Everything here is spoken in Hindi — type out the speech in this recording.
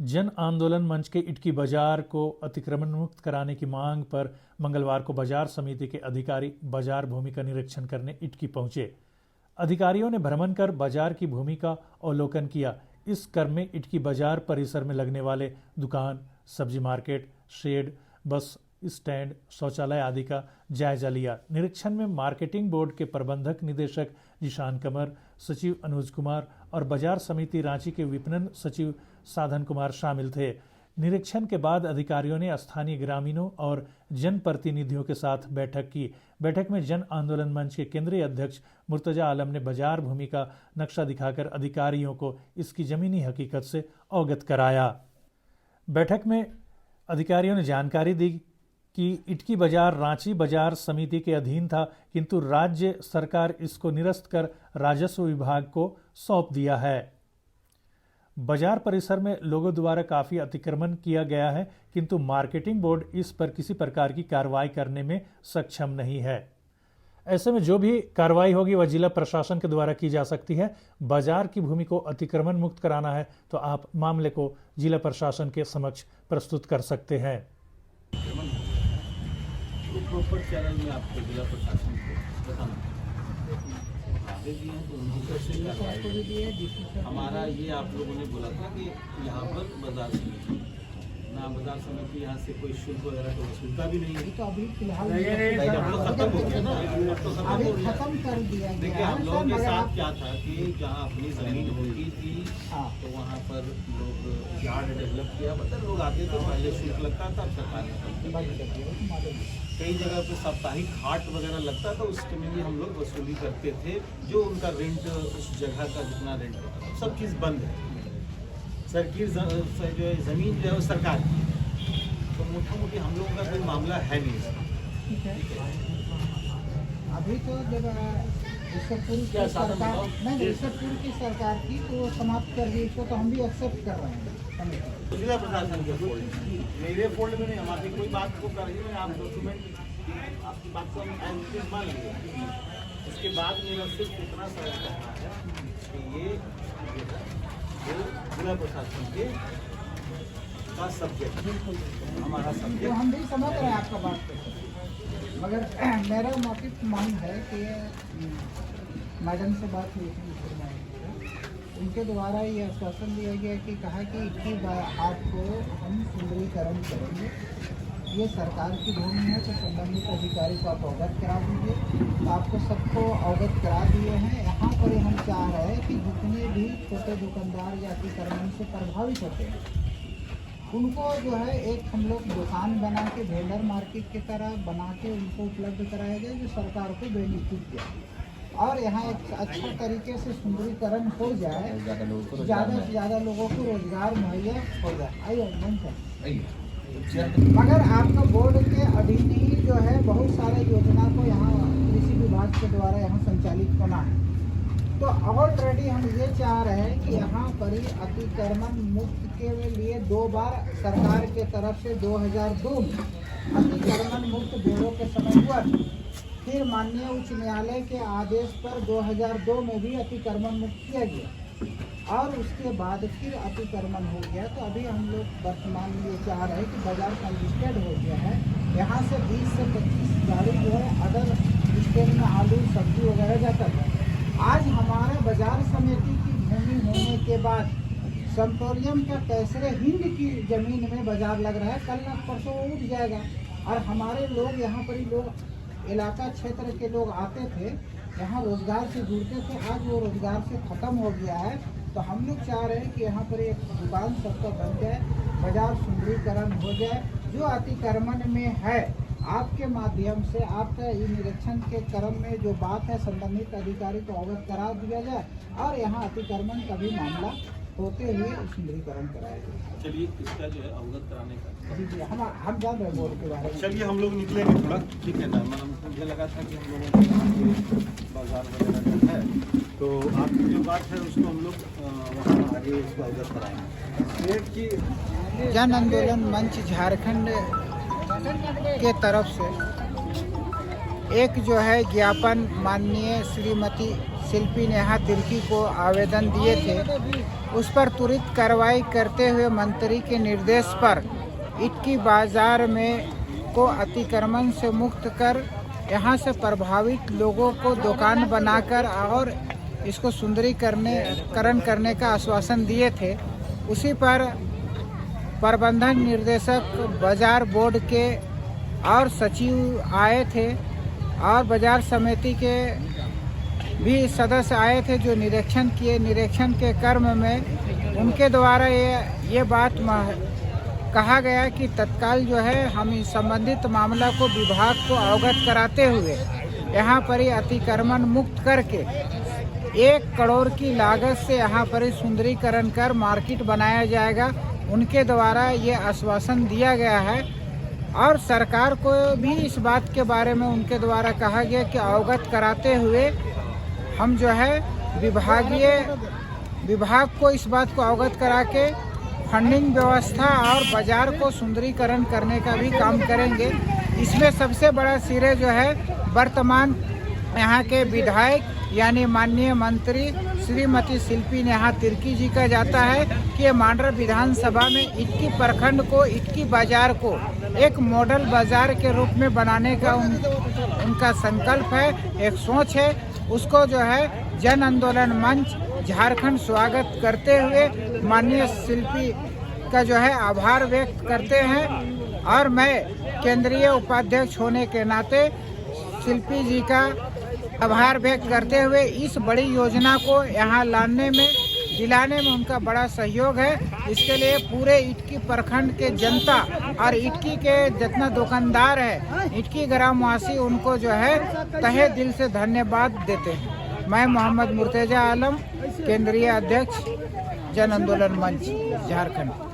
जन आंदोलन मंच के इटकी बाजार को अतिक्रमण मुक्त कराने की मांग पर मंगलवार को बाजार समिति के अधिकारी बाजार भूमि का निरीक्षण करने इटकी पहुंचे। अधिकारियों ने भ्रमण कर बाजार की भूमि का अवलोकन किया। इस क्रम में इटकी बाजार परिसर में लगने वाले दुकान, सब्जी मार्केट, शेड, बस स्टैंड, शौचालय आदि का जायजा लिया। निरीक्षण में मार्केटिंग बोर्ड के प्रबंधक निदेशक जिशान कमर, सचिव अनुज कुमार और बाजार समिति रांची के विपणन सचिव साधन कुमार शामिल थे। निरीक्षण के बाद अधिकारियों ने स्थानीय ग्रामीणों और जनप्रतिनिधियों के साथ बैठक की। बैठक में जन आंदोलन मंच के केंद्रीय अध्यक्ष मुर्तजा आलम ने बाजार भूमि का नक्शा दिखाकर अधिकारियों को इसकी जमीनी हकीकत से अवगत कराया। बैठक में अधिकारियों ने जानकारी दी कि इटकी बाजार रांची बाजार समिति के अधीन था, किंतु राज्य सरकार इसको निरस्त कर राजस्व विभाग को सौंप दिया है। बाजार परिसर में लोगों द्वारा काफी अतिक्रमण किया गया है, किंतु मार्केटिंग बोर्ड इस पर किसी प्रकार की कार्रवाई करने में सक्षम नहीं है। ऐसे में जो भी कार्रवाई होगी वह जिला प्रशासन के द्वारा की जा सकती है। बाजार की भूमि को अतिक्रमण मुक्त कराना है तो आप मामले को जिला प्रशासन के समक्ष प्रस्तुत कर सकते हैं। तो प्रॉपर चैनल में आपको जिला प्रशासन को बताना हमारा ये आप लोगों ने बोला था कि यहाँ पर बाजार समिति ना बाजार समिति यहाँ से कोई शुल्क वगैरह तो वसूलता भी नहीं है। तो अभी फिलहाल खत्म हो गया ना, तो खत्म कर दिया गया। देखिए हम लोगों के साथ क्या था कि जहाँ अपनी जमीन होती थी तो वहाँ पर लोग यार्ड डेवलप किया, मतलब लोग आते थे, पहले शुल्क लगता था, सरकार ने कई जगह पे साप्ताहिक हाट वगैरह लगता था, उसके में भी हम लोग वसूली करते थे। जो उनका रेंट, उस जगह का जितना रेंट होता था, सब चीज़ बंद है। सरकारी जो है ज़मीन जो है वो सरकार की है, तो मोटा-मोटी हम लोगों का कोई मामला है नहीं। ठीक है, अभी तो जब ईश्वरपुर की सरकार नहीं, ईश्वरपुर की सरकार की तो समाप्त कर दी, इसको तो हम भी एक्सेप्ट कर रहे हैं। जिला प्रशासन के फोल्ड मेरे फोल्ड में नहीं, हमारी कोई बात को कर रही है, आप डॉक्यूमेंट आपकी बात को हम मान लिया। उसके बाद मेरा सिर्फ इतना सवाल करना है कि ये जिला प्रशासन के का सब्जेक्ट हमारा तो सब्जेक्ट हम भी समझ रहे हैं आपका बात, मगर मेरा मौखिक मांग है कि मैडम से बात हुई थी, उनके द्वारा ये आश्वासन दिया गया कि कहा कि इक्की हाट को हम सुंदरीकरण करेंगे। ये सरकार की भूमि है तो संबंधित अधिकारी को आप अवगत करा दीजिए। तो आपको सबको अवगत करा दिए हैं। यहाँ पर हम चाह रहे हैं कि जितने भी छोटे दुकानदार या अतिक्रमण से प्रभावित होते हैं उनको जो है एक हम लोग दुकान बना के वेंडर मार्केट की तरह बना के उनको उपलब्ध कराया जाए, जो सरकार को बेनिफिट दे और यहाँ एक अच्छा तरीके से सुंदरीकरण हो जाए, ज़्यादा से ज़्यादा लोगों को रोजगार मुहैया हो जाए। आइए मगर आपका बोर्ड के अधीन ही जो है बहुत सारे योजना को यहाँ कृषि विभाग के द्वारा यहाँ संचालित होना है। तो ऑलरेडी हम ये चाह रहे हैं कि यहाँ पर ही अतिक्रमण मुक्त के लिए 2 बार सरकार के तरफ से 2002 में अतिक्रमण मुक्त ब्यूरो के समय हुआ, फिर माननीय उच्च न्यायालय के आदेश पर 2002 में भी अतिक्रमण मुक्त किया गया और उसके बाद फिर अतिक्रमण हो गया। तो अभी हम लोग वर्तमान में ये चाह रहे हैं कि बाजार कंजिस्टेड हो गया है, यहाँ से 20 से 25 गाड़ी जो है अदर स्टेट में आलू सब्जी वगैरह जाता था। आज हमारे बाजार समिति की भूमि होने के बाद सेंटोरियम का कैसरे हिंद की ज़मीन में बाजार लग रहा है, कल ना परसों उठ जाएगा। और हमारे लोग यहाँ पर ही लोग इलाका क्षेत्र के लोग आते थे, यहाँ रोजगार से जुड़ते थे, आज वो रोजगार से ख़त्म हो गया है। तो हम लोग चाह रहे हैं कि यहाँ पर एक दुकान सबका बन जाए, बाजार सुंदरीकरण हो जाए। जो अतिक्रमण में है आपके माध्यम से आपका ये निरीक्षण के क्रम में जो बात है संबंधित अधिकारी को अवगत करा दिया जाए और यहाँ अतिक्रमण का भी मामला होते हुए सुंदरीकरण कराया जाए। चलिए इसका जो है अवगत कराने का जी जी हम जान रहे हैं बोर्ड के बारे में। चलिए हम लोग निकलेंगे थोड़ा, ठीक है ना। मुझे लगा था कि हम लोगों को बाजार वगैरह जो है तो आपकी जो बात है उसको हम लोग वहाँ आगे उसको अवगत कराएंगे। एक की जन आंदोलन मंच झारखंड के तरफ से एक जो है ज्ञापन माननीय श्रीमती शिल्पी नेहा तिर्की को आवेदन दिए थे उस पर त्वरित कार्रवाई करते हुए मंत्री के निर्देश पर इटकी बाजार में को अतिक्रमण से मुक्त कर यहाँ से प्रभावित लोगों को दुकान बनाकर और इसको सुंदरीकरण करने का आश्वासन दिए थे। उसी पर प्रबंधन निर्देशक बाजार बोर्ड के और सचिव आए थे और बाजार समिति के भी सदस्य आए थे जो निरीक्षण किए। निरीक्षण के क्रम में उनके द्वारा ये बात कहा गया कि तत्काल जो है हम इस संबंधित मामला को विभाग को अवगत कराते हुए यहाँ पर ही अतिक्रमण मुक्त करके 1 करोड़ की लागत से यहाँ पर ही सुंदरीकरण कर मार्केट बनाया जाएगा। उनके द्वारा ये आश्वासन दिया गया है और सरकार को भी इस बात के बारे में उनके द्वारा कहा गया कि अवगत कराते हुए हम जो है विभाग को इस बात को अवगत करा के फंडिंग व्यवस्था और बाजार को सुंदरीकरण करने का भी काम करेंगे। इसमें सबसे बड़ा सिरे जो है वर्तमान यहाँ के विधायक यानी माननीय मंत्री श्रीमती शिल्पी नेहा तिर्की जी का जाता है कि मांडर विधानसभा में इटकी प्रखंड को इटकी बाजार को एक मॉडल बाजार के रूप में बनाने का उनका संकल्प है, एक सोच है। उसको जो है जन आंदोलन मंच झारखंड स्वागत करते हुए माननीय शिल्पी का जो है आभार व्यक्त करते हैं और मैं केंद्रीय उपाध्यक्ष होने के नाते शिल्पी जी का आभार व्यक्त करते हुए इस बड़ी योजना को यहाँ दिलाने में उनका बड़ा सहयोग है। इसके लिए पूरे इटकी प्रखंड के जनता और इटकी के जितना दुकानदार है, इटकी ग्रामवासी उनको जो है तहे दिल से धन्यवाद देते हैं। मैं मोहम्मद मुर्तजा आलम, केंद्रीय अध्यक्ष जन आंदोलन मंच झारखंड।